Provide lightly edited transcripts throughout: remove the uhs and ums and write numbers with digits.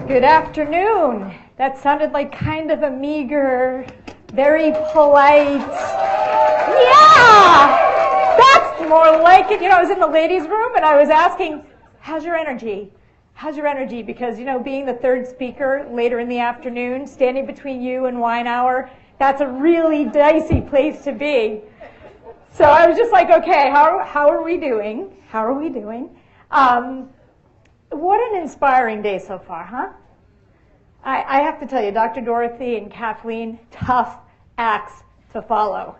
Good afternoon. That sounded like kind of a meager, very polite. Yeah, that's more like it. You know, I was in the ladies' room and I was asking, how's your energy? How's your energy? Because, you know, being the third speaker later in the afternoon, standing between you and wine hour, that's a really dicey place to be. So I was just like, okay, how are we doing? How are we doing? What an inspiring day so far, huh? I have to tell you, Dr. Dorothy and Kathleen, tough acts to follow,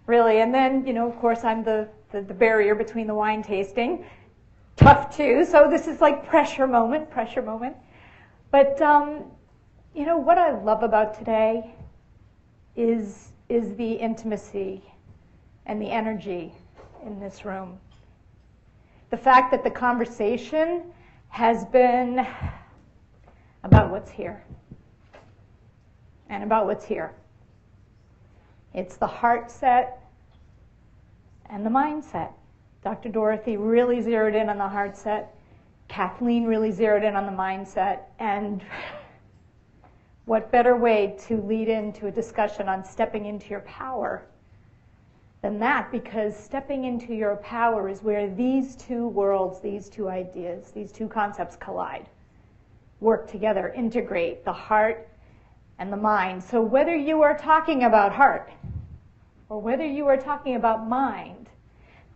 really. And then, you know, of course, I'm the barrier between the wine tasting. Tough, too. So this is like pressure moment. But, you know, what I love about today is the intimacy and the energy in this room. The fact that the conversation has been about what's here and about what's here. It's the heart set and the mindset. Dr. Dorothy really zeroed in on the heart set. Kathleen really zeroed in on the mindset. And what better way to lead into a discussion on stepping into your power than that, because stepping into your power is where these two worlds, these two ideas, these two concepts collide, work together, integrate the heart and the mind. So whether you are talking about heart or whether you are talking about mind,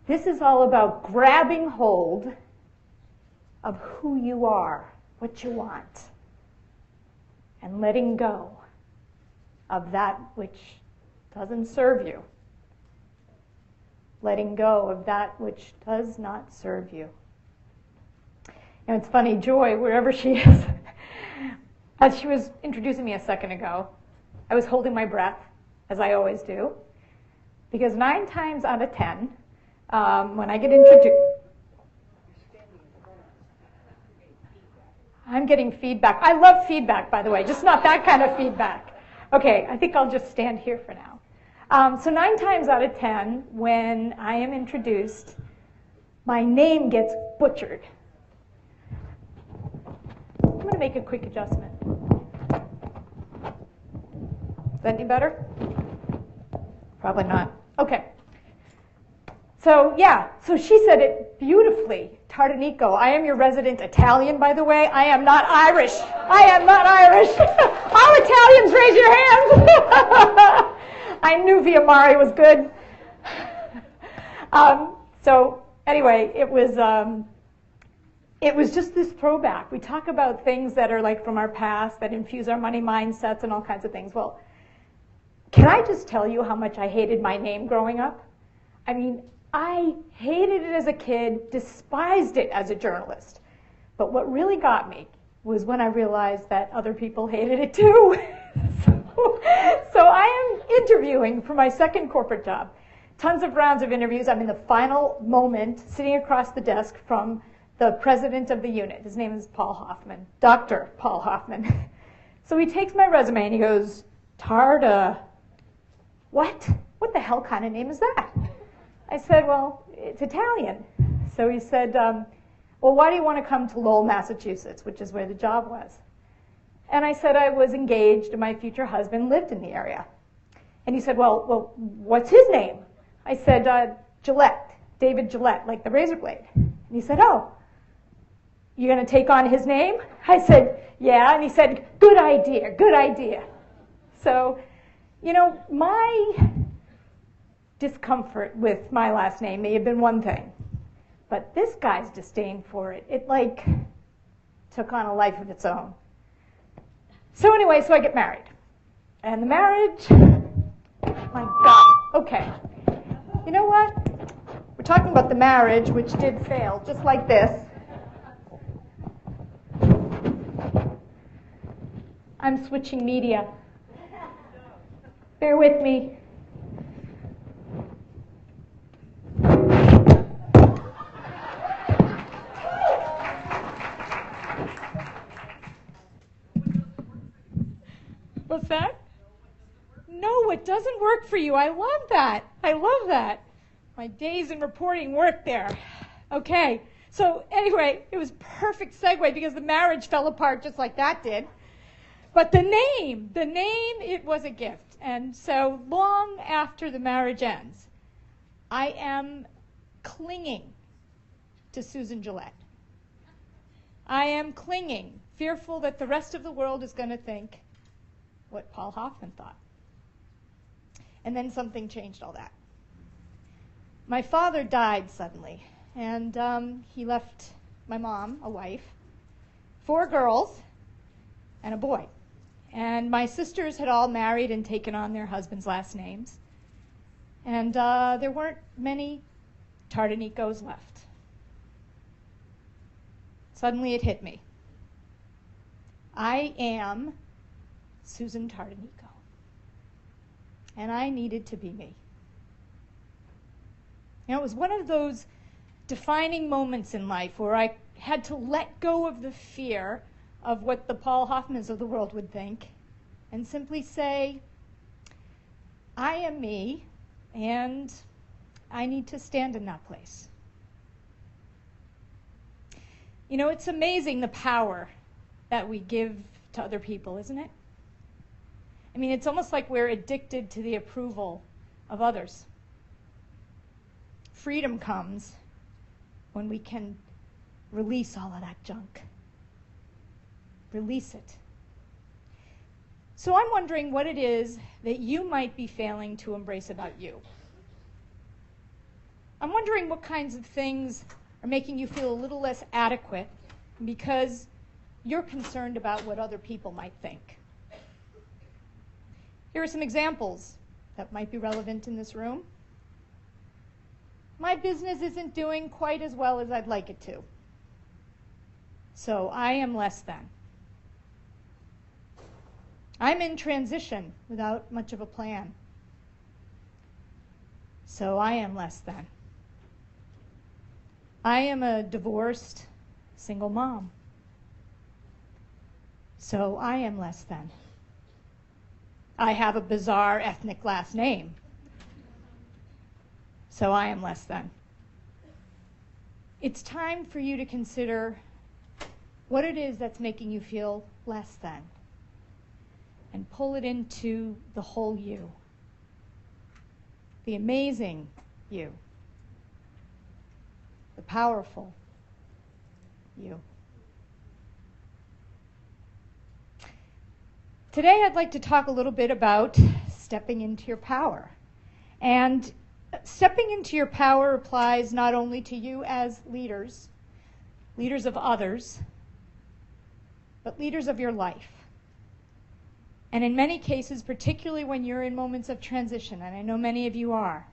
this is all about grabbing hold of who you are, what you want, and letting go of that which doesn't serve you. Letting go of that which does not serve you. And it's funny, Joy, wherever she is, as she was introducing me a second ago, I was holding my breath, as I always do, because 9 times out of 10, when I get introduced, I'm getting feedback. I love feedback, by the way, just not that kind of feedback. Okay, I think I'll just stand here for now. So 9 times out of 10, when I am introduced, my name gets butchered. I'm going to make a quick adjustment. Is that any better? Probably not. Okay. So yeah, so she said it beautifully. Tardanico, I am your resident Italian, by the way. I am not Irish. I am not Irish. All Italians, raise your hands. I knew Via Mare was good. So anyway, it was just this throwback. We talk about things that are like from our past that infuse our money mindsets and all kinds of things. Well, can I just tell you how much I hated my name growing up? I mean, I hated it as a kid, despised it as a journalist. But what really got me was when I realized that other people hated it too. So I am interviewing for my second corporate job. Tons of rounds of interviews. I'm in the final moment, sitting across the desk from the president of the unit. His name is Paul Hoffman, Dr. Paul Hoffman. So he takes my resume and he goes, Tarda, what? What the hell kind of name is that? I said, well, it's Italian. So he said, well, why do you want to come to Lowell, Massachusetts, which is where the job was? And I said I was engaged and my future husband lived in the area. And he said, well, what's his name? I said, Gillette, David Gillette, like the razor blade. And he said, oh, you're going to take on his name? I said, yeah. And he said, good idea, good idea. So, you know, my discomfort with my last name may have been one thing. But this guy's disdain for it, it like took on a life of its own. So anyway, so I get married. And the marriage, my God, okay. You know what? We're talking about the marriage, which did fail, just like this. I'm switching media. Bear with me. What's that? No, it doesn't work for you. I love that. I love that. My days in reporting work there. Okay, So anyway, it was perfect segue because the marriage fell apart just like that did. But the name, it was a gift. And so long after the marriage ends, I am clinging to Susan Gillette. I am clinging, fearful that the rest of the world is going to think what Paul Hoffman thought. And then something changed all that. My father died suddenly, and he left my mom, a wife, 4 girls, and a boy. And my sisters had all married and taken on their husbands' last names. And there weren't many Tardanicos left. Suddenly it hit me. I am Susan Tardanico. And I needed to be me. You know, it was one of those defining moments in life where I had to let go of the fear of what the Paul Hoffmans of the world would think and simply say, I am me, and I need to stand in that place. You know, it's amazing the power that we give to other people, isn't it? I mean, it's almost like we're addicted to the approval of others. Freedom comes when we can release all of that junk. Release it. So I'm wondering what it is that you might be failing to embrace about you. I'm wondering what kinds of things are making you feel a little less adequate because you're concerned about what other people might think. Here are some examples that might be relevant in this room. My business isn't doing quite as well as I'd like it to, so I am less than. I'm in transition without much of a plan, so I am less than. I am a divorced single mom, so I am less than. I have a bizarre ethnic last name, so I am less than. It's time for you to consider what it is that's making you feel less than and pull it into the whole you, the amazing you, the powerful you. Today I'd like to talk a little bit about stepping into your power. And stepping into your power applies not only to you as leaders of others, but leaders of your life. And in many cases, particularly when you're in moments of transition, and I know many of you are,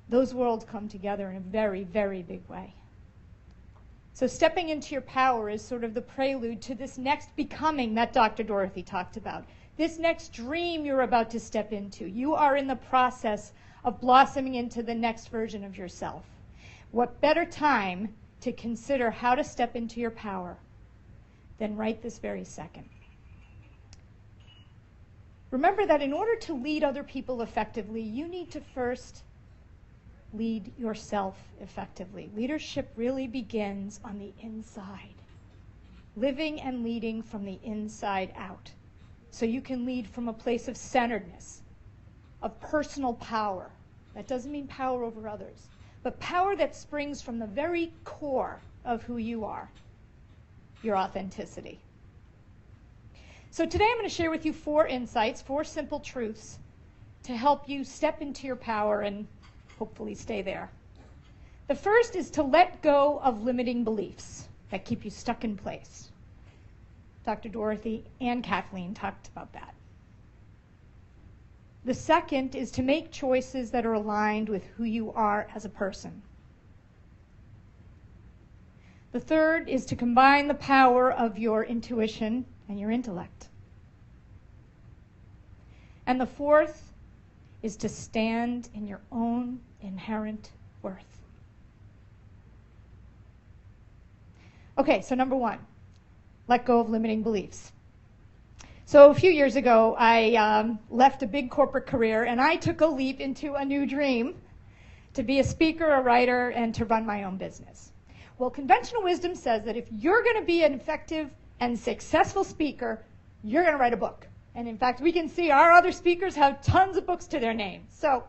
those worlds come together in a very, very big way. So stepping into your power is sort of the prelude to this next becoming that Dr. Dorothy talked about. This next dream you're about to step into. You are in the process of blossoming into the next version of yourself. What better time to consider how to step into your power than right this very second? Remember that in order to lead other people effectively, you need to first lead yourself effectively. Leadership really begins on the inside. Living and leading from the inside out. So you can lead from a place of centeredness, of personal power. That doesn't mean power over others, but power that springs from the very core of who you are, your authenticity. So today I'm going to share with you 4 insights, 4 simple truths to help you step into your power and hopefully stay there. The first is to let go of limiting beliefs that keep you stuck in place. Dr. Dorothy and Kathleen talked about that. The second is to make choices that are aligned with who you are as a person. The third is to combine the power of your intuition and your intellect. And the fourth is to stand in your own inherent worth. Okay, so number 1, let go of limiting beliefs. So a few years ago, I left a big corporate career and I took a leap into a new dream to be a speaker, a writer, and to run my own business. Well, conventional wisdom says that if you're going to be an effective and successful speaker, you're going to write a book. And in fact, we can see our other speakers have tons of books to their name. So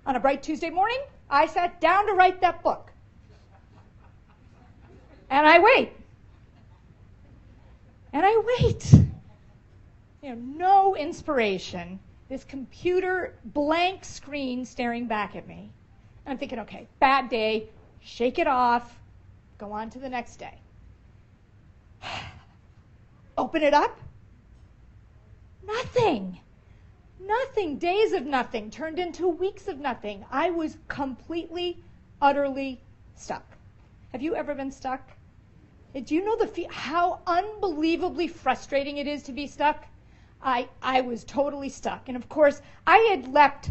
on a bright Tuesday morning, I sat down to write that book. And I wait. And I wait. No inspiration. This computer blank screen staring back at me. And I'm thinking, okay, bad day, shake it off, go on to the next day. Open it up. Nothing. Nothing. Days of nothing turned into weeks of nothing. I was completely, utterly stuck. Have you ever been stuck? Do you know how unbelievably frustrating it is to be stuck? I was totally stuck. And of course, I had leapt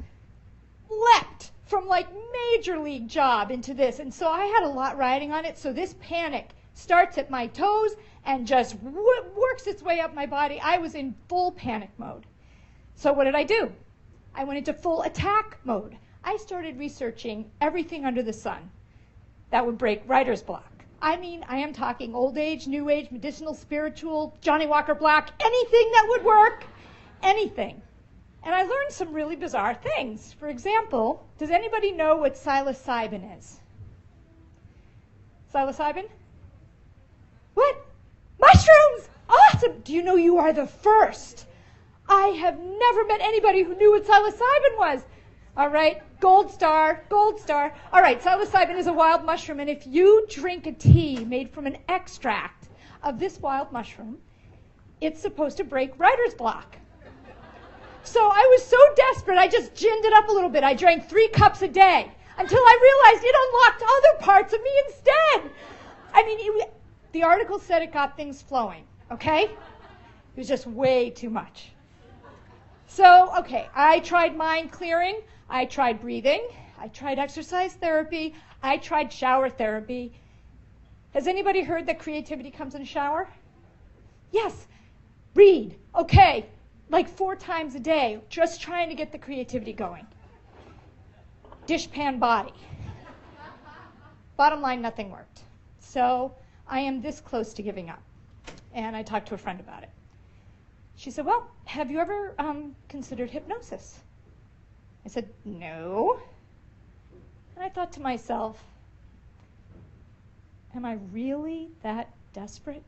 from like major league job into this. And so I had a lot riding on it. So this panic starts at my toes and just works its way up my body. I was in full panic mode. So what did I do? I went into full attack mode. I started researching everything under the sun that would break writer's block. I mean, I am talking old age, new age, medicinal, spiritual, Johnny Walker Black, anything that would work, anything. And I learned some really bizarre things. For example, does anybody know what psilocybin is? Psilocybin? What? Mushrooms! Awesome! Do you know you are the first? I have never met anybody who knew what psilocybin was. All right, gold star, gold star. All right, psilocybin is a wild mushroom, and if you drink a tea made from an extract of this wild mushroom, it's supposed to break writer's block. So I was so desperate, I just ginned it up a little bit. I drank 3 cups a day until I realized it unlocked other parts of me instead. I mean, the article said it got things flowing, okay? It was just way too much. So, okay, I tried mind clearing. I tried breathing. I tried exercise therapy. I tried shower therapy. Has anybody heard that creativity comes in a shower? Yes. Read. Okay. Like 4 times a day, just trying to get the creativity going. Dishpan body. Bottom line, nothing worked. So I am this close to giving up. And I talked to a friend about it. She said, well, have you ever considered hypnosis? I said, no. And I thought to myself, am I really that desperate?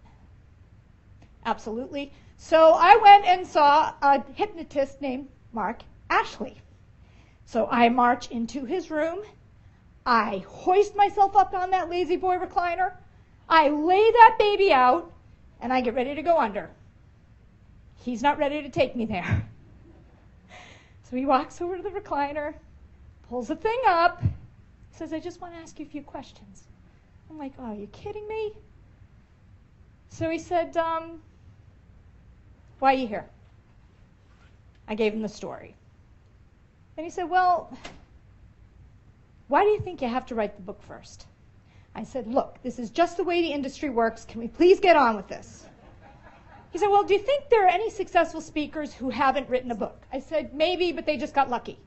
Absolutely. So I went and saw a hypnotist named Mark Ashley. So I march into his room. I hoist myself up on that lazy boy recliner. I lay that baby out, and I get ready to go under. He's not ready to take me there. So he walks over to the recliner, pulls the thing up, says, I just want to ask you a few questions. I'm like, oh, are you kidding me? So he said, why are you here? I gave him the story. And he said, well, why do you think you have to write the book first? I said, look, this is just the way the industry works. Can we please get on with this? He said, well, do you think there are any successful speakers who haven't written a book? I said, maybe, but they just got lucky.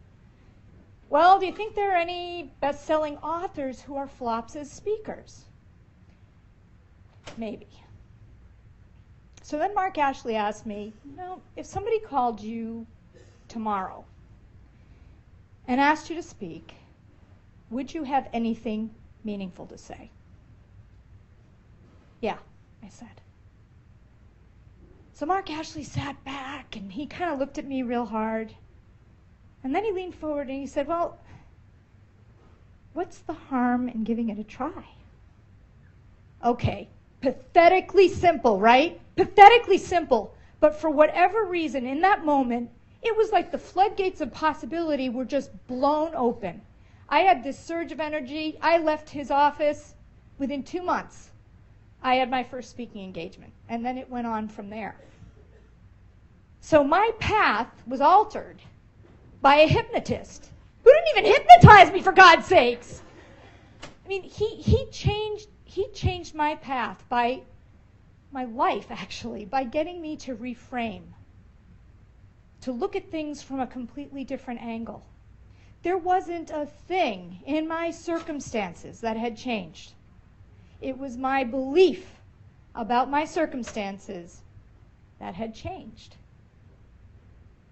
Well, do you think there are any best-selling authors who are flops as speakers? Maybe. So then Mark Ashley asked me, if somebody called you tomorrow and asked you to speak, would you have anything meaningful to say? Yeah, I said. So Mark Ashley sat back, and he kind of looked at me real hard. And then he leaned forward, and he said, well, what's the harm in giving it a try? Okay, pathetically simple, right? Pathetically simple. But for whatever reason, in that moment, it was like the floodgates of possibility were just blown open. I had this surge of energy. I left his office within 2 months. I had my first speaking engagement, and then it went on from there. So my path was altered by a hypnotist who didn't even hypnotize me, for God's sakes. I mean, he changed my path by my life, actually, by getting me to reframe, to look at things from a completely different angle. There wasn't a thing in my circumstances that had changed. It was my belief about my circumstances that had changed.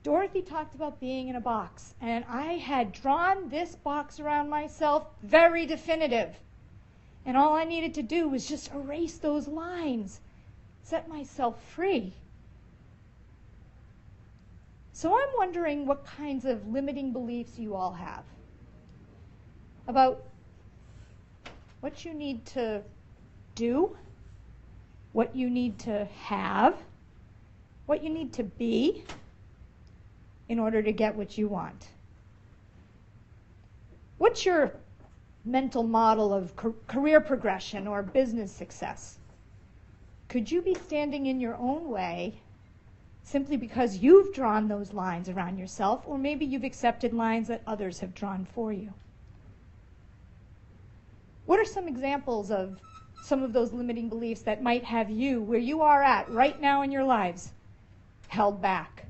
Dorothy talked about being in a box, and I had drawn this box around myself, very definitive. And all I needed to do was just erase those lines, set myself free. So I'm wondering what kinds of limiting beliefs you all have about what you need to do, what you need to have, what you need to be in order to get what you want. What's your mental model of career progression or business success? Could you be standing in your own way simply because you've drawn those lines around yourself, or maybe you've accepted lines that others have drawn for you? What are some examples of some of those limiting beliefs that might have you, where you are at right now in your lives, held back?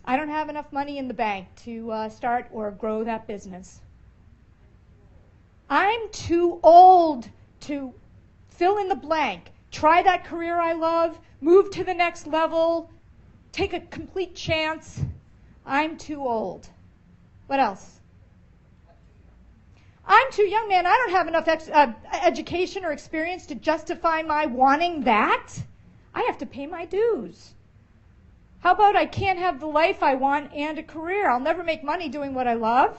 I don't have enough money in the bank to start or grow that business. I'm too old to fill in the blank, try that career I love, move to the next level, take a complete chance. I'm too old. What else? I'm too young, man. I don't have enough education or experience to justify my wanting that. I have to pay my dues. How about I can't have the life I want and a career? I'll never make money doing what I love.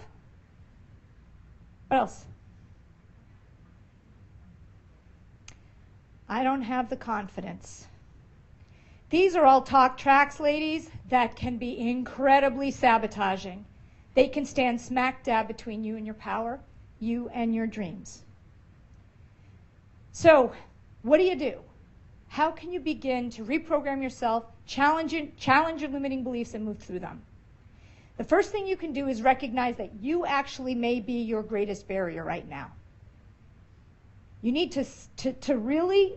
What else? I don't have the confidence. These are all talk tracks, ladies, that can be incredibly sabotaging. They can stand smack dab between you and your power, you and your dreams. So, what do? How can you begin to reprogram yourself, challenge your limiting beliefs, and move through them? The first thing you can do is recognize that you actually may be your greatest barrier right now. You need to really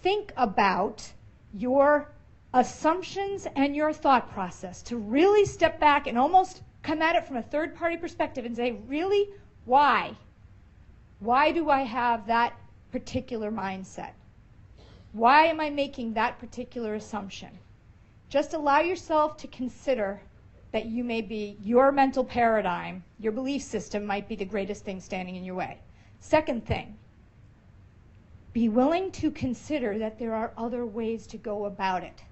think about your assumptions and your thought process, to really step back and almost come at it from a third-party perspective and say, really, why? Why do I have that particular mindset? Why am I making that particular assumption? Just allow yourself to consider that you may be, your mental paradigm, your belief system might be the greatest thing standing in your way. Second thing, be willing to consider that there are other ways to go about it.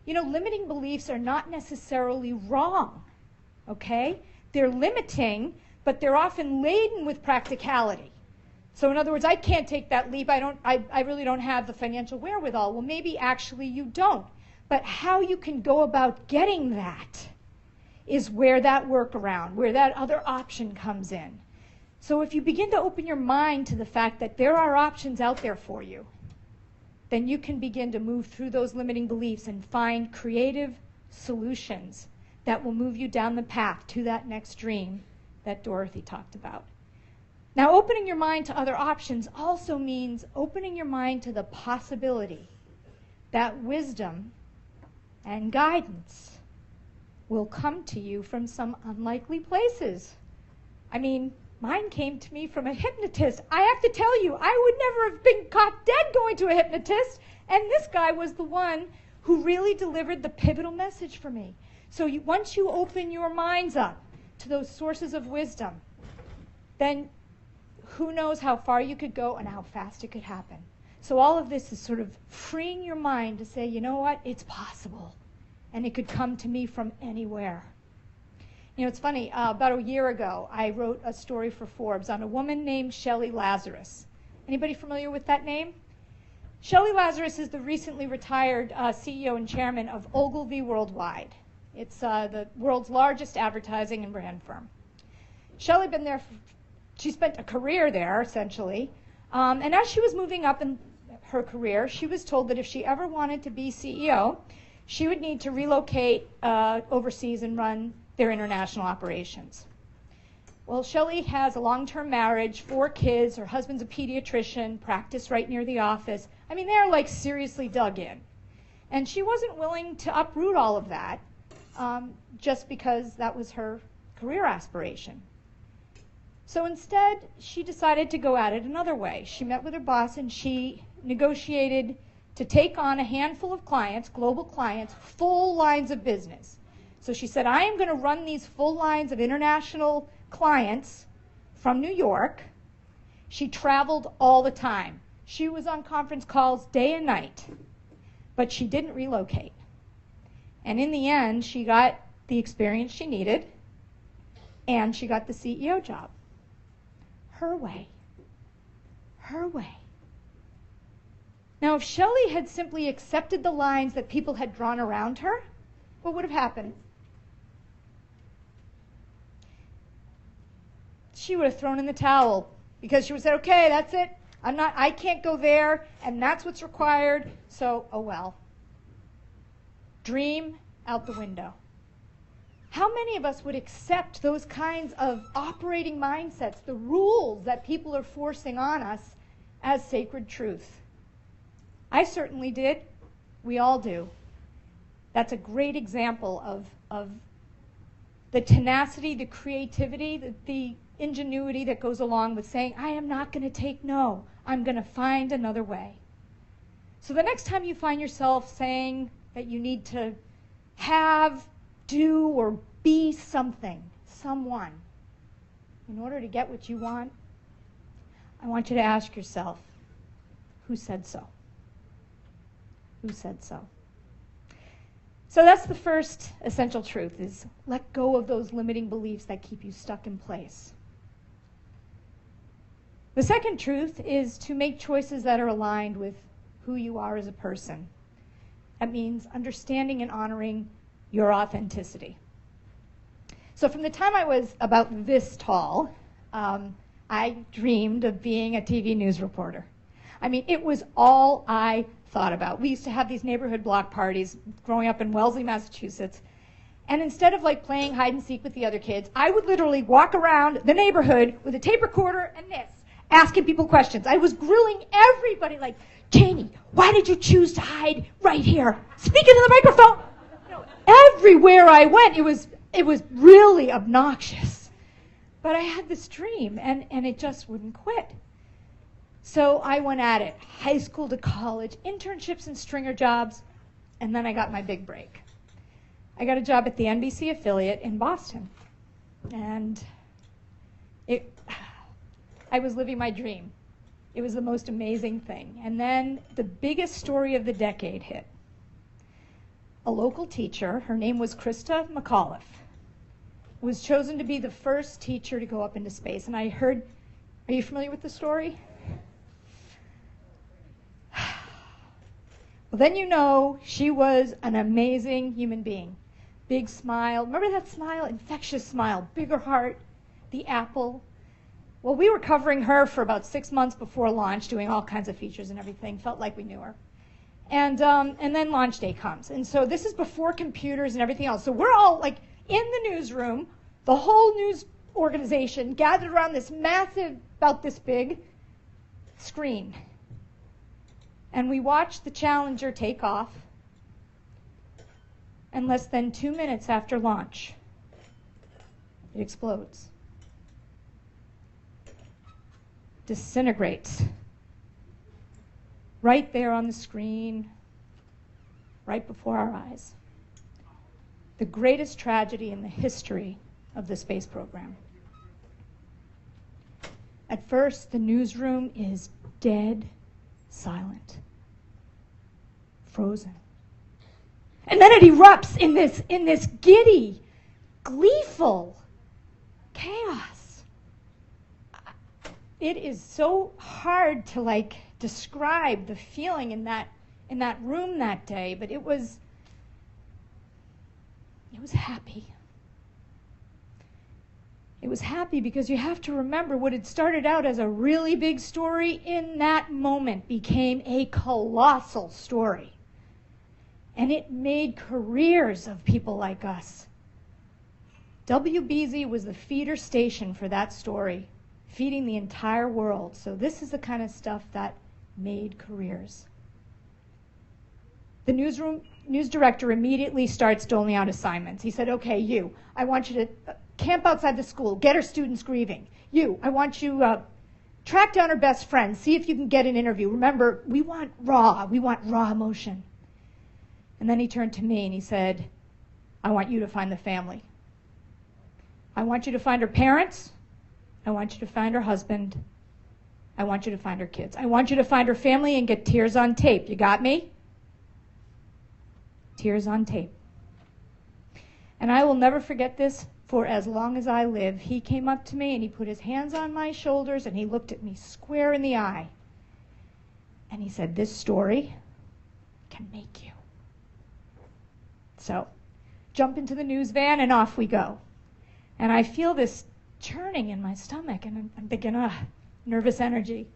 You know, limiting beliefs are not necessarily wrong, okay? They're limiting, but they're often laden with practicality. So in other words, I can't take that leap. I really don't have the financial wherewithal. Well, maybe actually you don't. But how you can go about getting that is where that workaround, where that other option comes in. So if you begin to open your mind to the fact that there are options out there for you, then you can begin to move through those limiting beliefs and find creative solutions that will move you down the path to that next dream that Dorothy talked about. Now, opening your mind to other options also means opening your mind to the possibility that wisdom and guidance will come to you from some unlikely places. I mean, mine came to me from a hypnotist. I have to tell you, I would never have been caught dead going to a hypnotist, and this guy was the one who really delivered the pivotal message for me. So once you open your minds up to those sources of wisdom, then who knows how far you could go and how fast it could happen. So all of this is sort of freeing your mind to say, you know what, it's possible. And it could come to me from anywhere. You know, it's funny, about a year ago, I wrote a story for Forbes on a woman named Shelley Lazarus. Anybody familiar with that name? Shelley Lazarus is the recently retired CEO and chairman of Ogilvy Worldwide. It's the world's largest advertising and brand firm. Shelley been there, she spent a career there, essentially. And as she was moving up in her career, she was told that if she ever wanted to be CEO, she would need to relocate overseas and run their international operations. Well, Shelley has a long-term marriage, 4 kids, her husband's a pediatrician, practice right near the office. I mean, they're like seriously dug in. And she wasn't willing to uproot all of that just because that was her career aspiration. So instead, she decided to go at it another way. She met with her boss and she negotiated to take on a handful of clients, global clients, full lines of business. So she said, I am going to run these full lines of international clients from New York. She traveled all the time. She was on conference calls day and night, but she didn't relocate. And in the end, she got the experience she needed, and she got the CEO job. Her way. Her way. Now, if Shelley had simply accepted the lines that people had drawn around her, what would have happened? She would have thrown in the towel because she would have said, okay, that's it. I can't go there, and that's what's required, so, oh well. Dream out the window. How many of us would accept those kinds of operating mindsets, the rules that people are forcing on us, as sacred truth? I certainly did. We all do. That's a great example of the tenacity, the creativity, the ingenuity that goes along with saying, I am not going to take no. I'm going to find another way. So the next time you find yourself saying that you need to have, do, or be something, someone, in order to get what you want, I want you to ask yourself, who said so? Who said so? So that's the first essential truth, is let go of those limiting beliefs that keep you stuck in place. The second truth is to make choices that are aligned with who you are as a person. That means understanding and honoring your authenticity. So from the time I was about this tall, I dreamed of being a TV news reporter. I mean, it was all I thought about. We used to have these neighborhood block parties growing up in Wellesley, Massachusetts. And instead of like playing hide and seek with the other kids, I would literally walk around the neighborhood with a tape recorder and this, asking people questions. I was grilling everybody like, Janie, why did you choose to hide right here? Speaking to the microphone. You know, everywhere I went, it was really obnoxious. But I had this dream, and it just wouldn't quit. So I went at it, high school to college, internships and stringer jobs, and then I got my big break. I got a job at the NBC affiliate in Boston, and I was living my dream. It was the most amazing thing. And then the biggest story of the decade hit. A local teacher, her name was Krista McAuliffe, was chosen to be the first teacher to go up into space. And I heard, are you familiar with the story? Well, then you know she was an amazing human being. Big smile. Remember that smile? Infectious smile. Bigger heart. The apple. Well, we were covering her for about 6 months before launch, doing all kinds of features and everything. Felt like we knew her. And then launch day comes. And so this is before computers and everything else. So we're all like in the newsroom, the whole news organization gathered around this massive, about this big screen. And we watched the Challenger take off. And less than 2 minutes after launch, it explodes. Disintegrates. Right there on the screen, right before our eyes. The greatest tragedy in the history of the space program. At first, the newsroom is dead silent, frozen. And then it erupts in this giddy, gleeful chaos. It is so hard to like describe the feeling in that room that day, but it was happy. It was happy because you have to remember what had started out as a really big story in that moment became a colossal story. And it made careers of people like us. WBZ was the feeder station for that story, feeding the entire world. So this is the kind of stuff that made careers. The news director immediately starts doling out assignments. He said, okay, I want you to camp outside the school, get our students grieving. I want you track down her best friend, see if you can get an interview. Remember, we want raw emotion. And then he turned to me and he said, I want you to find the family. I want you to find her parents. I want you to find her husband. I want you to find her kids. I want you to find her family and get tears on tape. You got me? Tears on tape. And I will never forget this for as long as I live. He came up to me and he put his hands on my shoulders and he looked at me square in the eye. And he said, this story can make you. So, jump into the news van and off we go. And I feel this churning in my stomach and I'm thinking, nervous energy.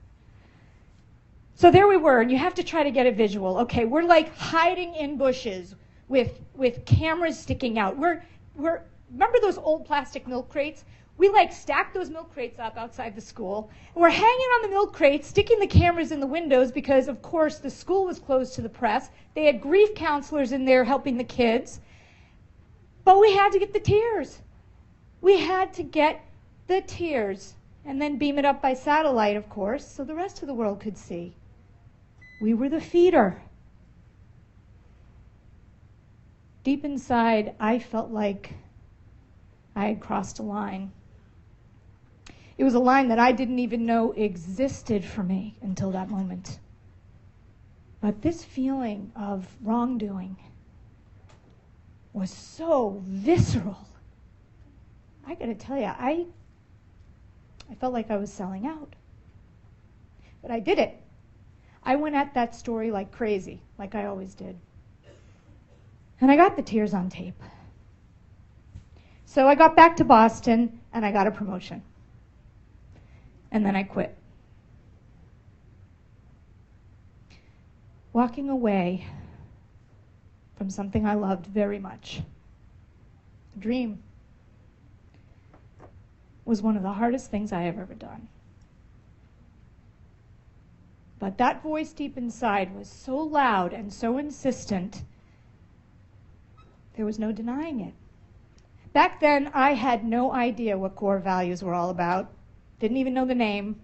So there we were, and you have to try to get a visual. Okay, we're like hiding in bushes with cameras sticking out. We're remember those old plastic milk crates? We like stacked those milk crates up outside the school. And we're hanging on the milk crates, sticking the cameras in the windows because, of course, the school was closed to the press. They had grief counselors in there helping the kids. But we had to get the tears. We had to get the tears and then beam it up by satellite, of course, so the rest of the world could see. We were the feeder. Deep inside, I felt like I had crossed a line. It was a line that I didn't even know existed for me until that moment. But this feeling of wrongdoing was so visceral. I gotta tell you, I felt like I was selling out. But I did it. I went at that story like crazy, like I always did. And I got the tears on tape. So I got back to Boston and I got a promotion. And then I quit. Walking away from something I loved very much, a dream, was one of the hardest things I have ever done. But that voice deep inside was so loud and so insistent, there was no denying it. Back then, I had no idea what core values were all about. Didn't even know the name.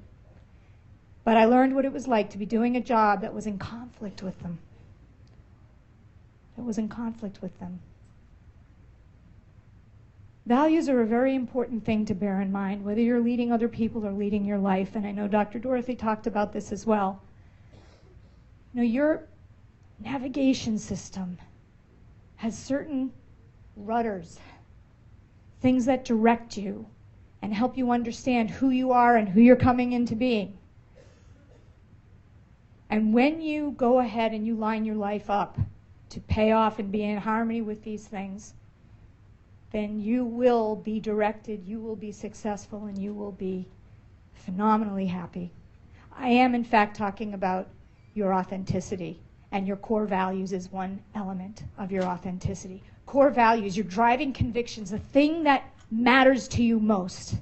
But I learned what it was like to be doing a job that was in conflict with them. Values are a very important thing to bear in mind, whether you're leading other people or leading your life. And I know Dr. Dorothy talked about this as well. You know, your navigation system has certain rudders, things that direct you and help you understand who you are and who you're coming into being. And when you go ahead and you line your life up to pay off and be in harmony with these things, then you will be directed, you will be successful, and you will be phenomenally happy. I am, in fact, talking about your authenticity, and your core values is one element of your authenticity. Core values, your driving convictions, the thing that matters to you most.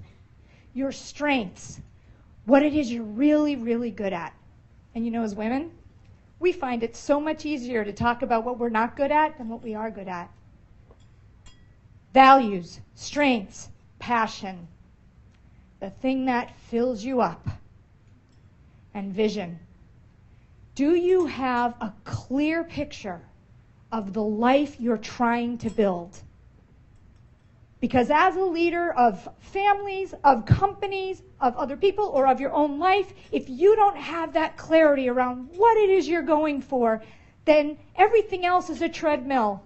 Your strengths, what it is you're really, really good at. And you know, as women, we find it so much easier to talk about what we're not good at than what we are good at. Values, strengths, passion, the thing that fills you up, and vision. Do you have a clear picture of the life you're trying to build? Because as a leader of families, of companies, of other people, or of your own life, if you don't have that clarity around what it is you're going for, then everything else is a treadmill.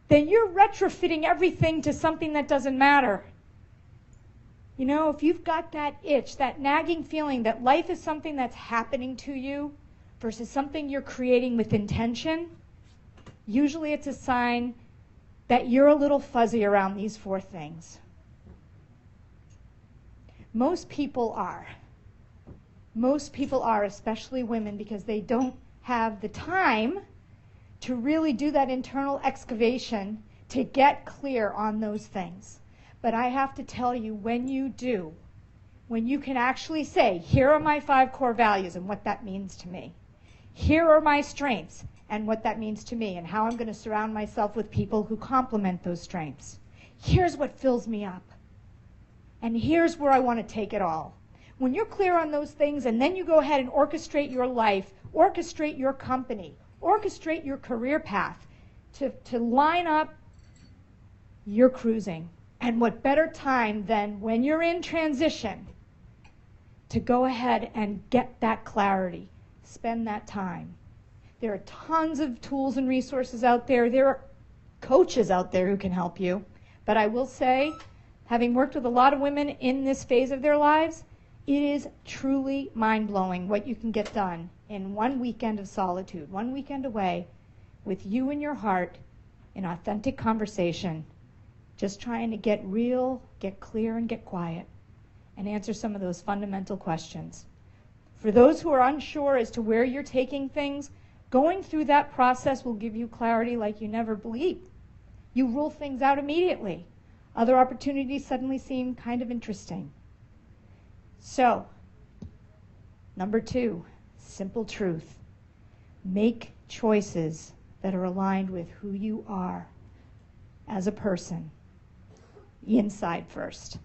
Then you're retrofitting everything to something that doesn't matter. You know, if you've got that itch, that nagging feeling that life is something that's happening to you versus something you're creating with intention, usually it's a sign that you're a little fuzzy around these four things. Most people are. Most people are, especially women, because they don't have the time to really do that internal excavation to get clear on those things. But I have to tell you, when you do, when you can actually say, here are my 5 core values and what that means to me. Here are my strengths and what that means to me and how I'm going to surround myself with people who complement those strengths. Here's what fills me up. And here's where I want to take it all. When you're clear on those things, and then you go ahead and orchestrate your life, orchestrate your company, orchestrate your career path to line up, you're cruising. And what better time than when you're in transition to go ahead and get that clarity, spend that time. There are tons of tools and resources out there. There are coaches out there who can help you. But I will say, having worked with a lot of women in this phase of their lives, it is truly mind-blowing what you can get done in one weekend of solitude, one weekend away, with you in your heart, in authentic conversation, just trying to get real, get clear, and get quiet, and answer some of those fundamental questions. For those who are unsure as to where you're taking things, going through that process will give you clarity like you never believed. You rule things out immediately. Other opportunities suddenly seem kind of interesting. So, number 2, simple truth. Make choices that are aligned with who you are as a person, inside first.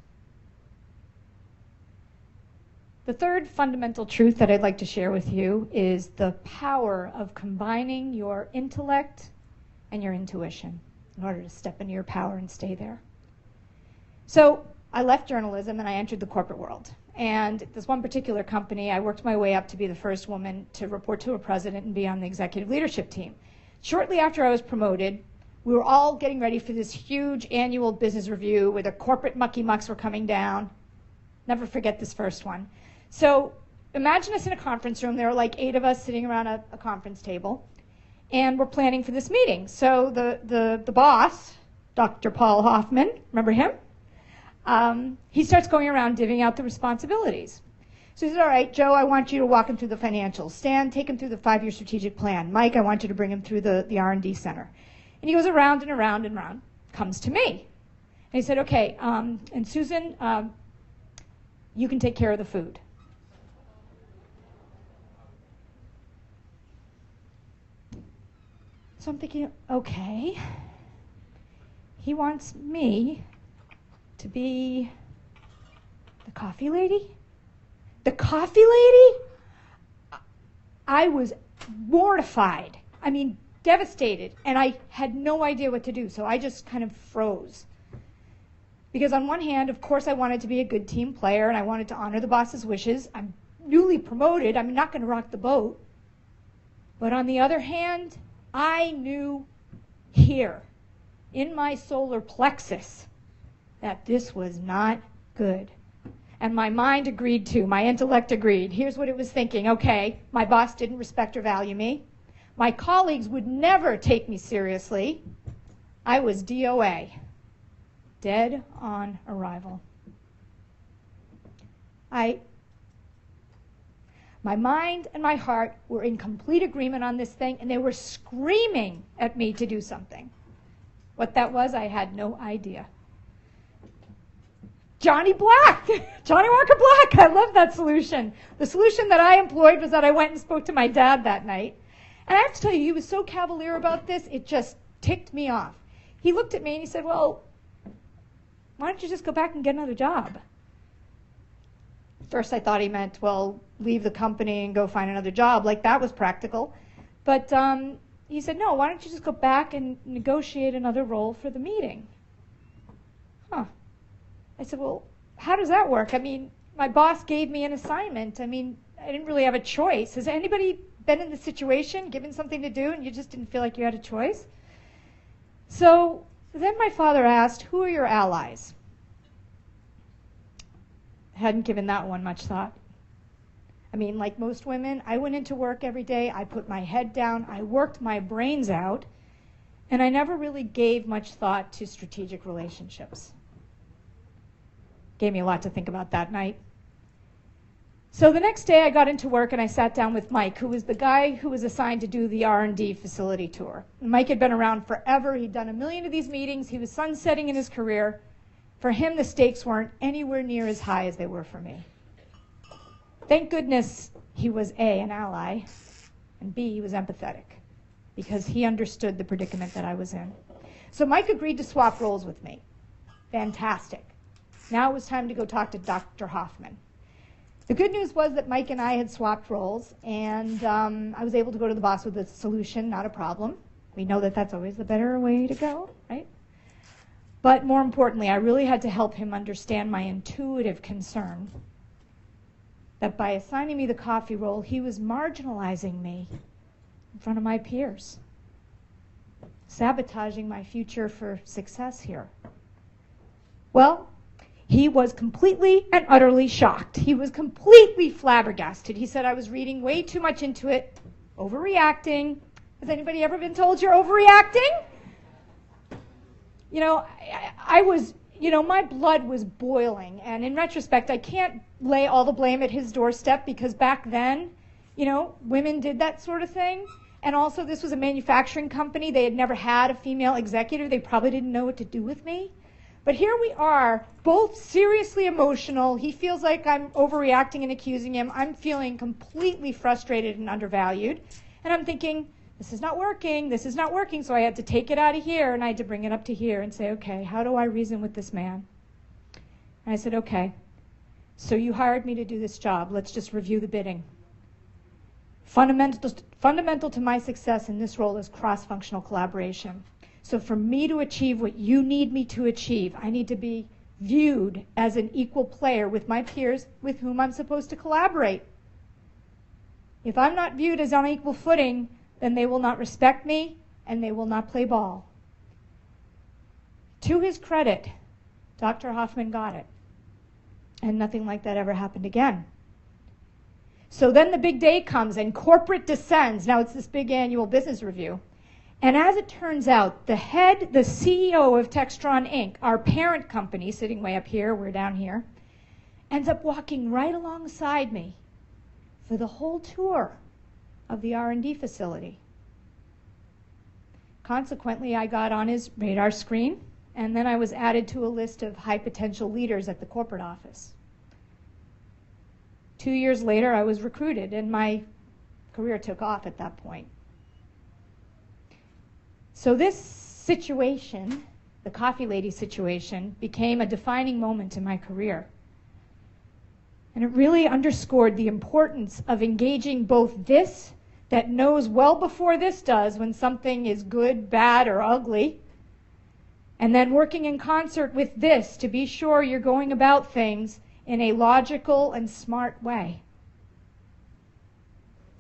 The third fundamental truth that I'd like to share with you is the power of combining your intellect and your intuition in order to step into your power and stay there. So I left journalism and I entered the corporate world. And this one particular company, I worked my way up to be the first woman to report to a president and be on the executive leadership team. Shortly after I was promoted, we were all getting ready for this huge annual business review where the corporate mucky mucks were coming down. Never forget this first one. So imagine us in a conference room. There were like 8 of us sitting around a conference table, and we're planning for this meeting. So the boss, Dr. Paul Hoffman, remember him? He starts going around divvying out the responsibilities. So he says, all right, Joe, I want you to walk him through the financials. Stan, take him through the 5-year strategic plan. Mike, I want you to bring him through the R&D center. And he goes around and around and around, comes to me. And he said, okay, and Susan, you can take care of the food. So I'm thinking, okay, he wants me to be the coffee lady? The coffee lady? I was mortified. I mean, devastated. And I had no idea what to do. So I just kind of froze. Because on one hand, of course, I wanted to be a good team player and I wanted to honor the boss's wishes. I'm newly promoted. I'm not going to rock the boat. But on the other hand, I knew here in my solar plexus that this was not good. And my mind agreed too. My intellect agreed. Here's what it was thinking. Okay, my boss didn't respect or value me. My colleagues would never take me seriously. I was DOA. Dead on arrival. My mind and my heart were in complete agreement on this thing, and they were screaming at me to do something. What that was, I had no idea. Johnny Black, Johnny Walker Black, I love that solution. The solution that I employed was that I went and spoke to my dad that night. And I have to tell you, he was so cavalier about this, it just ticked me off. He looked at me and he said, well, why don't you just go back and get another job? First I thought he meant, well, leave the company and go find another job, like that was practical. But he said, no, why don't you just go back and negotiate another role for the meeting? Huh. I said, well, how does that work? I mean, my boss gave me an assignment. I mean, I didn't really have a choice. Has anybody been in this situation, given something to do, and you just didn't feel like you had a choice? So then my father asked, who are your allies? I hadn't given that one much thought. I mean, like most women, I went into work every day. I put my head down. I worked my brains out. And I never really gave much thought to strategic relationships. Gave me a lot to think about that night. So the next day I got into work and I sat down with Mike, who was the guy who was assigned to do the R&D facility tour. And Mike had been around forever. He'd done 1 million of these meetings. He was sunsetting in his career. For him, the stakes weren't anywhere near as high as they were for me. Thank goodness he was A, an ally, and B, he was empathetic, because he understood the predicament that I was in. So Mike agreed to swap roles with me. Fantastic. Now it was time to go talk to Dr. Hoffman. The good news was that Mike and I had swapped roles, and I was able to go to the boss with a solution, not a problem. We know that that's always the better way to go, right? But more importantly, I really had to help him understand my intuitive concern that by assigning me the coffee role, he was marginalizing me in front of my peers, sabotaging my future for success here. Well, he was completely and utterly shocked. He was completely flabbergasted. He said I was reading way too much into it, overreacting. Has anybody ever been told you're overreacting? You know, I was, you know, my blood was boiling. And in retrospect, I can't lay all the blame at his doorstep because back then, you know, women did that sort of thing. And also this was a manufacturing company. They had never had a female executive. They probably didn't know what to do with me. But here we are, both seriously emotional. He feels like I'm overreacting and accusing him. I'm feeling completely frustrated and undervalued. And I'm thinking, this is not working. This is not working. So I had to take it out of here and I had to bring it up to here and say, okay, how do I reason with this man? And I said, okay, so you hired me to do this job. Let's just review the bidding. Fundamental to my success in this role is cross-functional collaboration. So for me to achieve what you need me to achieve, I need to be viewed as an equal player with my peers with whom I'm supposed to collaborate. If I'm not viewed as on equal footing, then they will not respect me and they will not play ball. To his credit, Dr. Hoffman got it. And nothing like that ever happened again. So then the big day comes and corporate descends. Now it's this big annual business review. And as it turns out, the CEO of Textron Inc., our parent company, sitting way up here, we're down here, ends up walking right alongside me for the whole tour of the R&D facility. Consequently, I got on his radar screen, and then I was added to a list of high potential leaders at the corporate office. 2 years later, I was recruited, and my career took off at that point. So this situation, the coffee lady situation, became a defining moment in my career. And it really underscored the importance of engaging both this, that knows well before this does when something is good, bad, or ugly, and then working in concert with this to be sure you're going about things in a logical and smart way.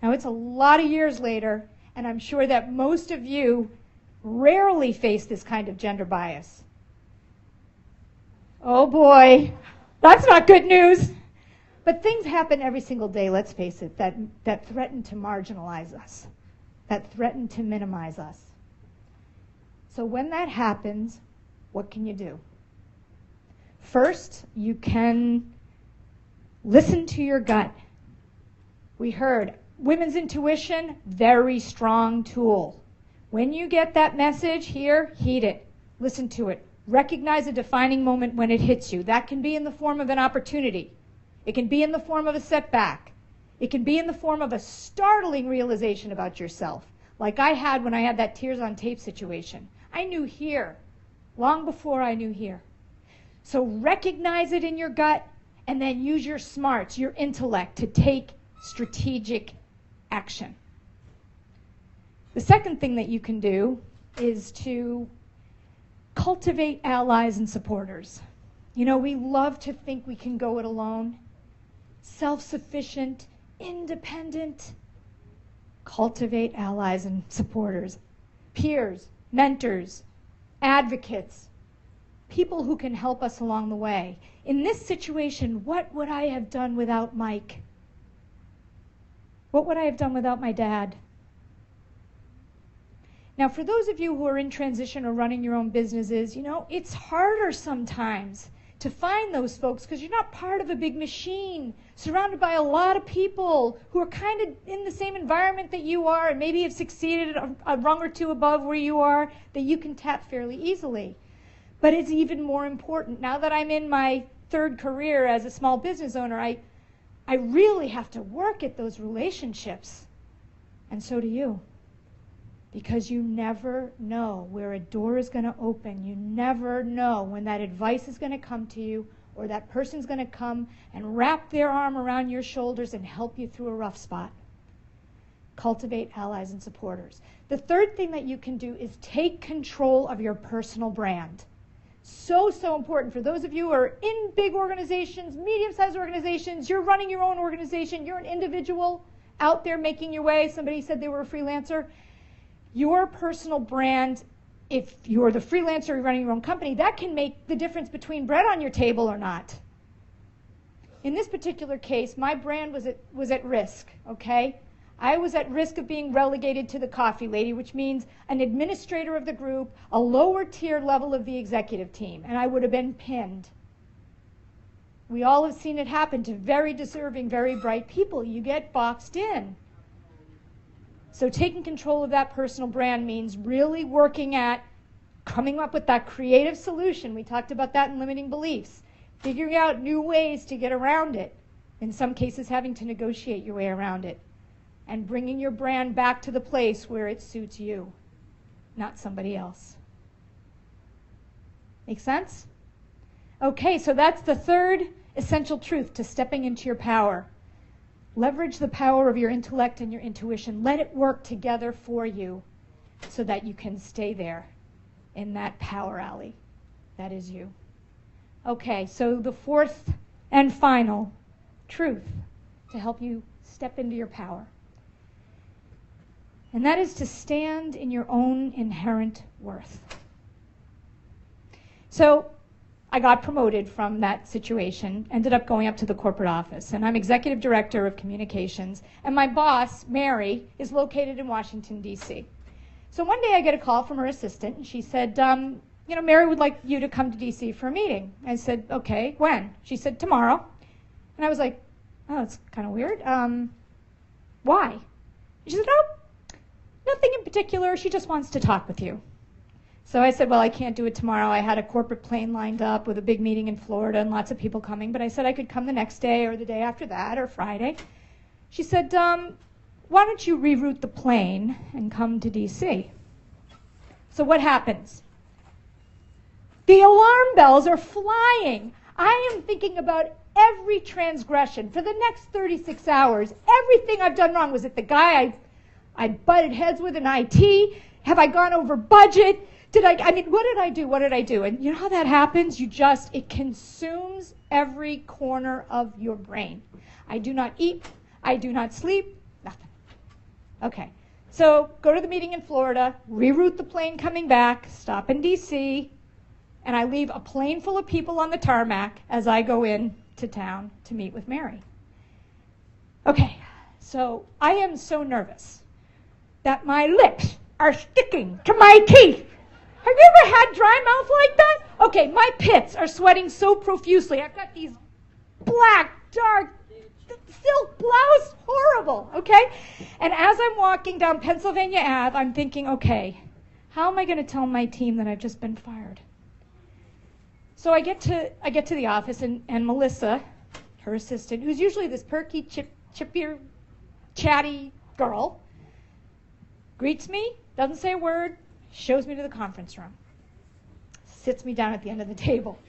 Now it's a lot of years later, and I'm sure that most of you rarely face this kind of gender bias. Oh boy, that's not good news. But things happen every single day, let's face it, that threaten to marginalize us, that threaten to minimize us. So when that happens, what can you do? First, you can listen to your gut. We heard women's intuition, very strong tool. When you get that message here, heed it. Listen to it. Recognize a defining moment when it hits you. That can be in the form of an opportunity. It can be in the form of a setback. It can be in the form of a startling realization about yourself, like I had when I had that tears on tape situation. I knew here, long before I knew here. So recognize it in your gut and then use your smarts, your intellect, to take strategic action. The second thing that you can do is to cultivate allies and supporters. You know, we love to think we can go it alone. Self-sufficient, independent. Cultivate allies and supporters. Peers, mentors, advocates, people who can help us along the way. In this situation, what would I have done without Mike? What would I have done without my dad? Now, for those of you who are in transition or running your own businesses, you know, it's harder sometimes to find those folks because you're not part of a big machine surrounded by a lot of people who are kind of in the same environment that you are and maybe have succeeded a rung or two above where you are that you can tap fairly easily. But it's even more important. Now that I'm in my third career as a small business owner, I really have to work at those relationships. And so do you. Because you never know where a door is going to open. You never know when that advice is going to come to you or that person's going to come and wrap their arm around your shoulders and help you through a rough spot. Cultivate allies and supporters. The third thing that you can do is take control of your personal brand. So, so important for those of you who are in big organizations, medium-sized organizations, you're running your own organization, you're an individual out there making your way. Somebody said they were a freelancer. Your personal brand, if you're the freelancer, you're running your own company, that can make the difference between bread on your table or not. In this particular case, my brand was at risk, okay? I was at risk of being relegated to the coffee lady, which means an administrator of the group, a lower tier level of the executive team, and I would have been pinned. We all have seen it happen to very deserving, very bright people. You get boxed in. So taking control of that personal brand means really working at coming up with that creative solution. We talked about that in limiting beliefs. Figuring out new ways to get around it. In some cases, having to negotiate your way around it. And bringing your brand back to the place where it suits you, not somebody else. Make sense? Okay, so that's the third essential truth to stepping into your power. Leverage the power of your intellect and your intuition. Let it work together for you so that you can stay there in that power alley. That is you. Okay, so the fourth and final truth to help you step into your power. And that is to stand in your own inherent worth. So I got promoted from that situation, ended up going up to the corporate office, and I'm executive director of communications, and my boss, Mary, is located in Washington, D.C. So one day I get a call from her assistant, and she said, Mary would like you to come to D.C. for a meeting. I said, okay, when? She said, tomorrow. And I was like, oh, that's kind of weird. Why? She said, oh, nothing in particular. She just wants to talk with you. So I said, well, I can't do it tomorrow. I had a corporate plane lined up with a big meeting in Florida and lots of people coming. But I said I could come the next day or the day after that or Friday. She said, why don't you reroute the plane and come to D.C.? So what happens? The alarm bells are flying. I am thinking about every transgression for the next 36 hours. Everything I've done wrong. Was it the guy I butted heads with in IT? Have I gone over budget? What did I do? What did I do? And you know how that happens? It consumes every corner of your brain. I do not eat. I do not sleep. Nothing. Okay. So go to the meeting in Florida, reroute the plane coming back, stop in D.C., and I leave a plane full of people on the tarmac as I go in to town to meet with Mary. Okay. So I am so nervous that my lips are sticking to my teeth. Have you ever had dry mouth like that? Okay, my pits are sweating so profusely. I've got these black, dark, silk blouse, horrible, okay? And as I'm walking down Pennsylvania Ave, I'm thinking, okay, how am I going to tell my team that I've just been fired? So I get to the office, and Melissa, her assistant, who's usually this perky, chippier, chatty girl, greets me, doesn't say a word, shows me to the conference room, sits me down at the end of the table,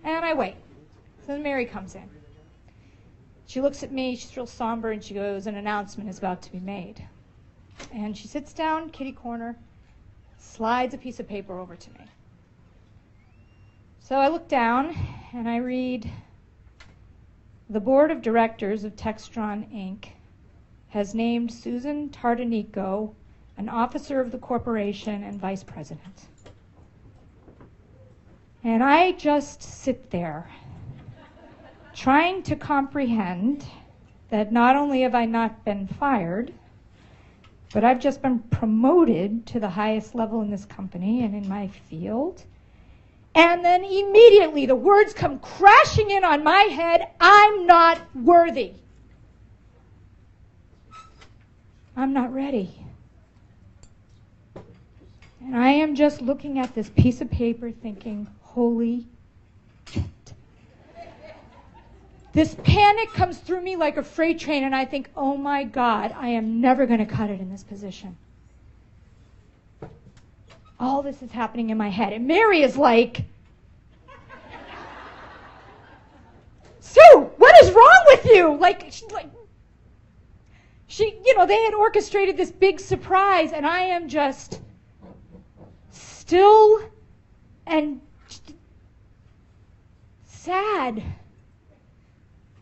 and I wait. So then Mary comes in. She looks at me, she's real somber, and she goes, an announcement is about to be made. And she sits down, kitty corner, slides a piece of paper over to me. So I look down, and I read, the board of directors of Textron, Inc. has named Susan Tardanico an officer of the corporation and vice president. And I just sit there trying to comprehend that not only have I not been fired, but I've just been promoted to the highest level in this company and in my field. And then immediately the words come crashing in on my head, I'm not worthy. I'm not ready. And I am just looking at this piece of paper thinking, holy shit. This panic comes through me like a freight train, and I think, oh my God, I am never going to cut it in this position. All this is happening in my head. And Mary is like, Sue, what is wrong with you? They had orchestrated this big surprise, and I am just still and sad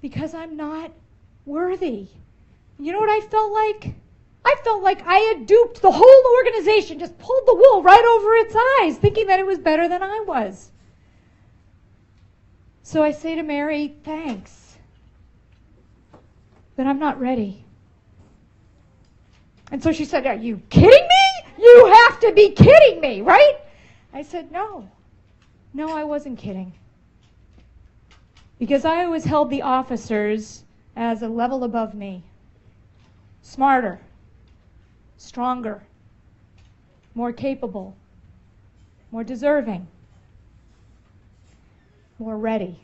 because I'm not worthy. You know what I felt like? I felt like I had duped the whole organization, just pulled the wool right over its eyes, thinking that it was better than I was. So I say to Mary, thanks, but I'm not ready. And so she said, are you kidding me? You have to be kidding me, right? I said, no, I wasn't kidding. Because I always held the officers as a level above me. Smarter, stronger, more capable, more deserving, more ready.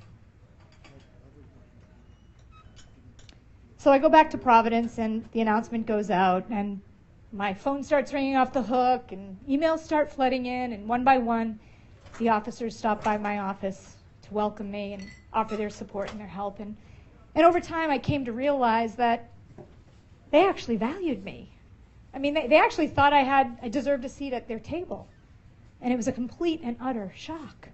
So I go back to Providence, and the announcement goes out, and my phone starts ringing off the hook, and emails start flooding in, and one by one, the officers stop by my office to welcome me and offer their support and their help. And over time, I came to realize that they actually valued me. I mean, they actually thought I deserved a seat at their table. And it was a complete and utter shock.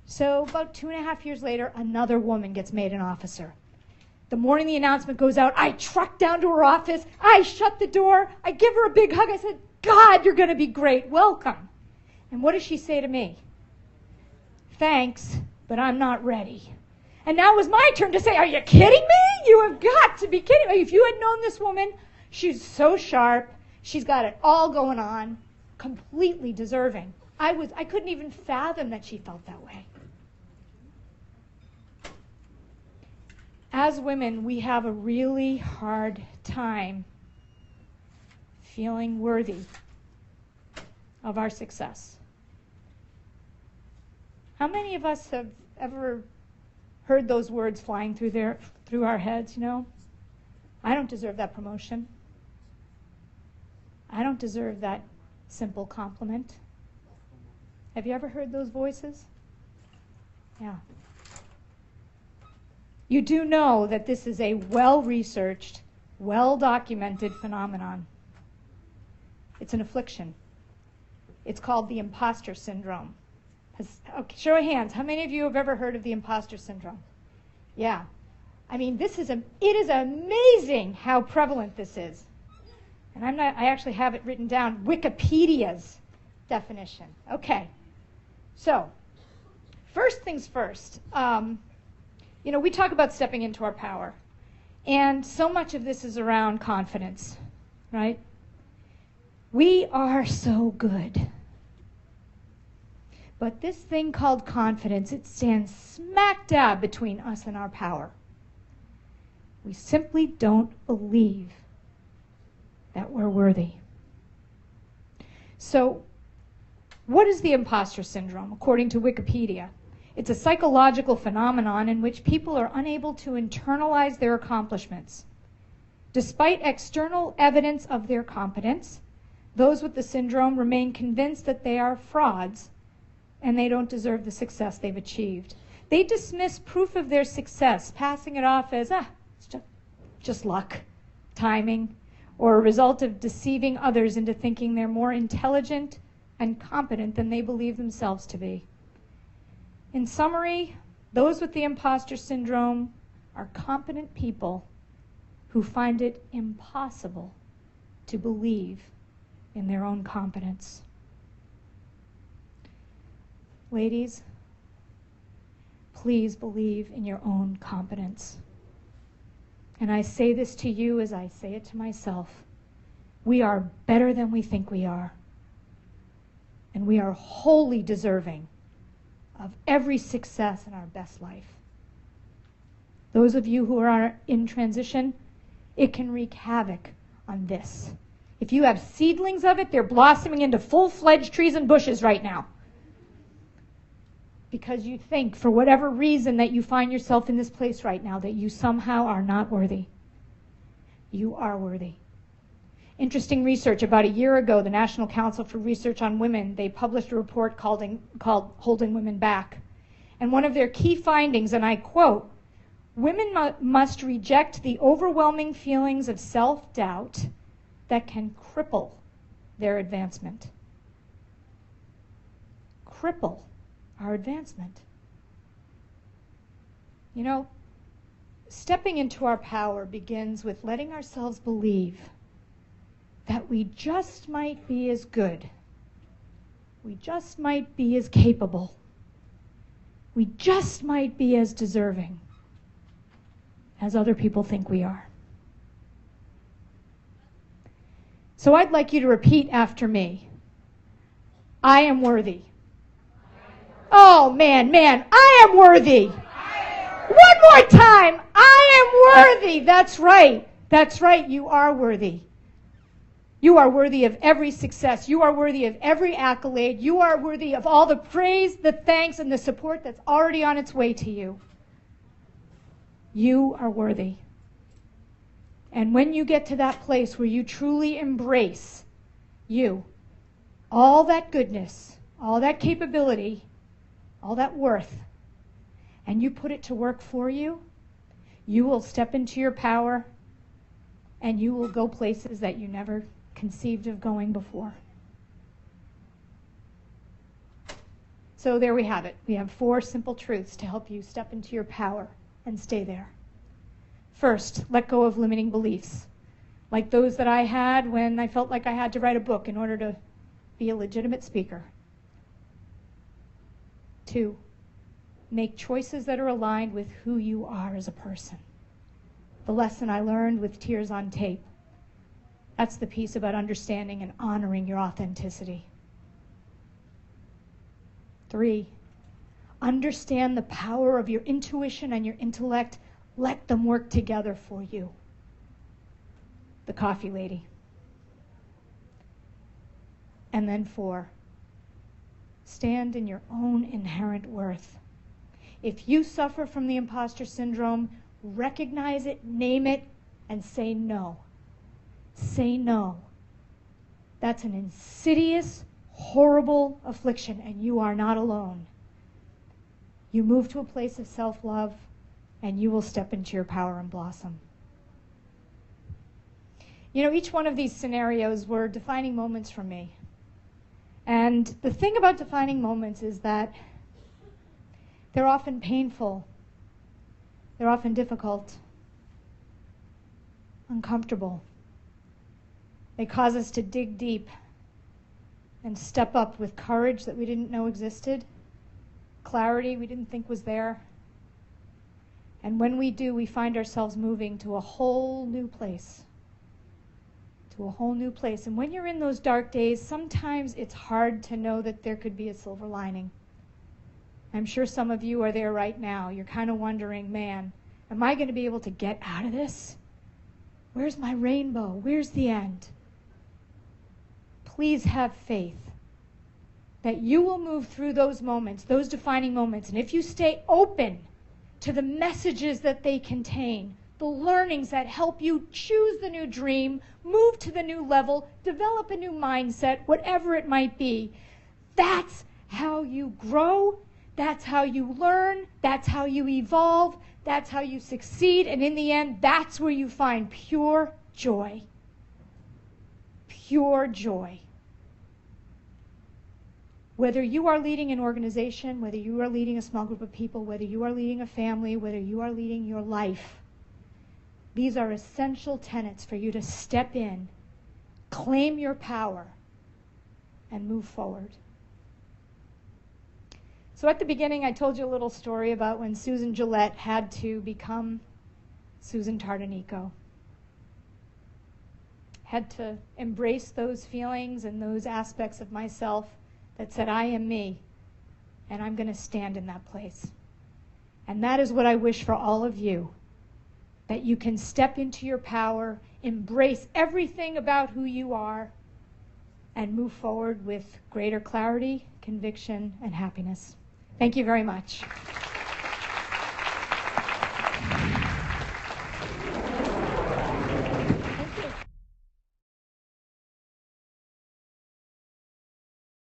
So about 2.5 years later, another woman gets made an officer. The morning the announcement goes out, I truck down to her office, I shut the door, I give her a big hug, I said, God, you're going to be great, welcome. And what does she say to me? Thanks, but I'm not ready. And now it was my turn to say, are you kidding me? You have got to be kidding me. If you had known this woman, she's so sharp, she's got it all going on, completely deserving. I couldn't even fathom that she felt that way. As women, we have a really hard time feeling worthy of our success. How many of us have ever heard those words flying through our heads, I don't deserve that promotion. I don't deserve that simple compliment. Have you ever heard those voices? Yeah. You do know that this is a well-researched, well-documented phenomenon. It's an affliction. It's called the imposter syndrome. Okay, show of hands, how many of you have ever heard of the imposter syndrome? Yeah. I mean, it is amazing how prevalent this is. And I actually have it written down, Wikipedia's definition. Okay. So, first things first. We talk about stepping into our power. And so much of this is around confidence, right? We are so good. But this thing called confidence, it stands smack dab between us and our power. We simply don't believe that we're worthy. So, what is the imposter syndrome, according to Wikipedia? It's a psychological phenomenon in which people are unable to internalize their accomplishments. Despite external evidence of their competence, those with the syndrome remain convinced that they are frauds and they don't deserve the success they've achieved. They dismiss proof of their success, passing it off as, it's just luck, timing, or a result of deceiving others into thinking they're more intelligent and competent than they believe themselves to be. In summary, those with the imposter syndrome are competent people who find it impossible to believe in their own competence. Ladies, please believe in your own competence. And I say this to you as I say it to myself. We are better than we think we are. And we are wholly deserving of every success in our best life. Those of you who are in transition, it can wreak havoc on this. If you have seedlings of it, they're blossoming into full-fledged trees and bushes right now. Because you think, for whatever reason, that you find yourself in this place right now, that you somehow are not worthy. You are worthy. Interesting research. About a year ago, the National Council for Research on Women, they published a report called Holding Women Back. And one of their key findings, and I quote, "Women must reject the overwhelming feelings of self-doubt that can cripple their advancement." Cripple our advancement. You know, stepping into our power begins with letting ourselves believe that we just might be as good, we just might be as capable, we just might be as deserving as other people think we are. So I'd like you to repeat after me. I am worthy. Oh, man, I am worthy. One more time. I am worthy. That's right. That's right. You are worthy. You are worthy of every success. You are worthy of every accolade. You are worthy of all the praise, the thanks, and the support that's already on its way to you. You are worthy. And when you get to that place where you truly embrace you, all that goodness, all that capability, all that worth, and you put it to work for you, you will step into your power and you will go places that you never conceived of going before. So there we have it. We have 4 simple truths to help you step into your power and stay there. First, let go of limiting beliefs, like those that I had when I felt like I had to write a book in order to be a legitimate speaker. 2, make choices that are aligned with who you are as a person. The lesson I learned with Tears on Tape. That's the piece about understanding and honoring your authenticity. 3, understand the power of your intuition and your intellect. Let them work together for you. The Coffee Lady. And then 4, stand in your own inherent worth. If you suffer from the imposter syndrome, recognize it, name it, and say no. Say no. That's an insidious, horrible affliction, and you are not alone. You move to a place of self-love, and you will step into your power and blossom. You know, each one of these scenarios were defining moments for me. And the thing about defining moments is that they're often painful. They're often difficult, uncomfortable. They cause us to dig deep and step up with courage that we didn't know existed, clarity we didn't think was there. And when we do, we find ourselves moving to a whole new place. To a whole new place. And when you're in those dark days, sometimes it's hard to know that there could be a silver lining. I'm sure some of you are there right now. You're kind of wondering, man, am I going to be able to get out of this? Where's my rainbow? Where's the end? Please have faith that you will move through those moments, those defining moments. And if you stay open to the messages that they contain, the learnings that help you choose the new dream, move to the new level, develop a new mindset, whatever it might be, that's how you grow, that's how you learn, that's how you evolve, that's how you succeed, and in the end, that's where you find pure joy. Pure joy. Whether you are leading an organization, whether you are leading a small group of people, whether you are leading a family, whether you are leading your life, these are essential tenets for you to step in, claim your power, and move forward. So at the beginning, I told you a little story about when Susan Gillette had to become Susan Tardanico. Had to embrace those feelings and those aspects of myself that said, I am me, and I'm going to stand in that place. And that is what I wish for all of you, that you can step into your power, embrace everything about who you are, and move forward with greater clarity, conviction, and happiness. Thank you very much.